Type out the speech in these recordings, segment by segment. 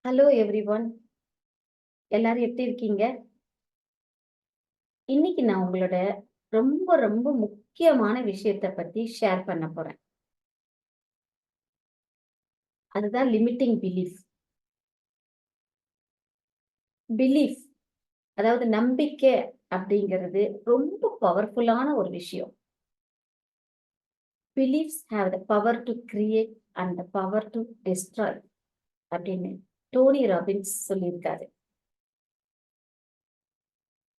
Hello everyone. எல்லாரும் எப்படி இருக்கீங்க? இன்னைக்கு நான் உங்களோட ரொம்ப ரொம்ப முக்கியமான விஷயத்த பத்தி ஷேர் பண்ண போறேன். அதுதான் லிமிட்டிங் பிலீஃப். பிலீஃப் அதாவது நம்பிக்கை அப்படிங்கிறது ரொம்ப பவர்ஃபுல்லான ஒரு விஷயம். Beliefs have the power to create and the power to destroy அப்படின்னு டோனி ராபின்ஸ் சொல்லியிருக்காரு.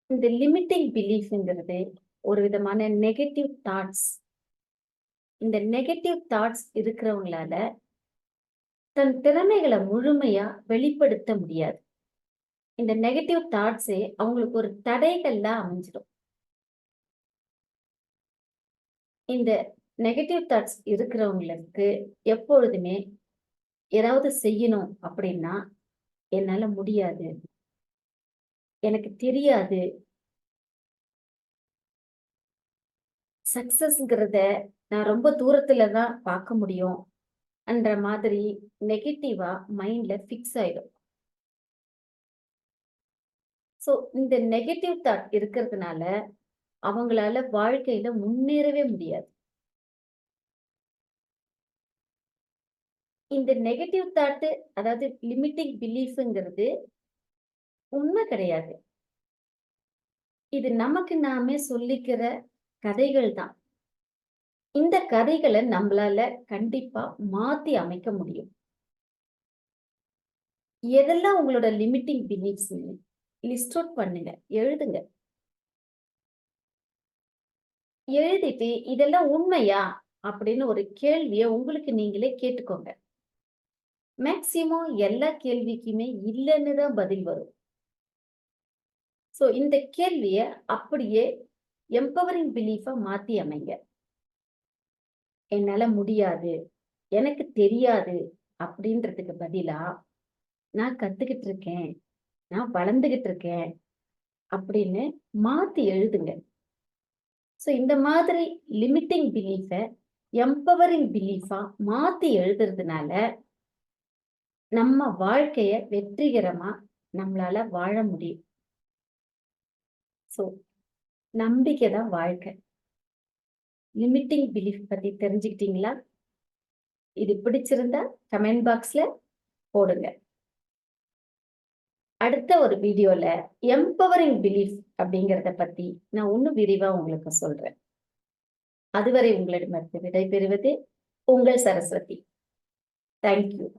இந்த லிமிட்டிங் பிலீஃப்ங்கிறது ஒரு விதமான நெகட்டிவ் தாட்ஸ். இந்த நெகட்டிவ் தாட்ஸ் இருக்கிறவங்களால தன் திறமைகளை முழுமையா வெளிப்படுத்த முடியாது. இந்த நெகட்டிவ் தாட்ஸே அவங்களுக்கு ஒரு தடைகள்ல அமைஞ்சிடும். இந்த நெகட்டிவ் தாட்ஸ் இருக்கிறவங்களுக்கு எப்பொழுதுமே ஏதாவது செய்யணும் அப்படின்னா என்னால முடியாது, எனக்கு தெரியாது, சக்சஸ்ங்கிறத நான் ரொம்ப தூரத்துல தான் பார்க்க முடியும் என்ற மாதிரி நெகட்டிவா மைண்ட்ல ஃபிக்ஸ் ஆயிடும். ஸோ இந்த நெகட்டிவ் தாட் இருக்கிறதுனால அவங்களால வாழ்க்கையில முன்னேறவே முடியாது. இந்த நெகட்டிவ் தாட் அதாவது லிமிட்டிங் பிலீஃப்ங்கிறது உண்மை கிடையாது. இது நமக்கு நாமே சொல்லிக்கிற கதைகள் தான். இந்த கதைகளை நம்மளால கண்டிப்பா மாத்தி அமைக்க முடியும். எதெல்லாம் உங்களோட லிமிட்டிங் பிலீஃப்ஸ் லிஸ்ட் அவுட் பண்ணுங்க, எழுதுங்க. எழுதிட்டு இதெல்லாம் உண்மையா அப்படின்னு ஒரு கேள்வியை உங்களுக்கு நீங்களே கேட்டுக்கோங்க. மேக்சிமம் எல்லா கேள்விக்குமே இல்லைன்னு தான் பதில் வரும். சோ இந்த கேள்விய அப்படியே எம்பவரிங் பிலீஃபா மாத்தி அமைங்க. என்னால முடியாது, எனக்கு தெரியாது அப்படின்றதுக்கு பதிலா நான் கத்துக்கிட்டு இருக்கேன், நான் வளர்ந்துகிட்டு இருக்கேன் அப்படின்னு மாத்தி எழுதுங்க. சோ இந்த மாதிரி லிமிட்டிங் பிலீஃப எம்பவரிங் பிலீஃபா மாத்தி எழுதுறதுனால நம்ம வாழ்க்கைய வெற்றிகரமா நம்மளால வாழ முடியும். சோ நம்பிக்கை தான் வாழ்க்கை. லிமிட்டிங் பிலீஃப் பத்தி தெரிஞ்சுக்கிட்டீங்களா? இது பிடிச்சிருந்தா கமெண்ட் பாக்ஸ்ல போடுங்க. அடுத்த ஒரு வீடியோல எம்பவரிங் பிலீஃப் அப்படிங்கிறத பத்தி நான் இன்னும் விரிவா உங்களுக்கு சொல்றேன். அதுவரை உங்களிடமிருந்து விடைபெறுவது உங்கள் சரஸ்வதி. தேங்க்யூ.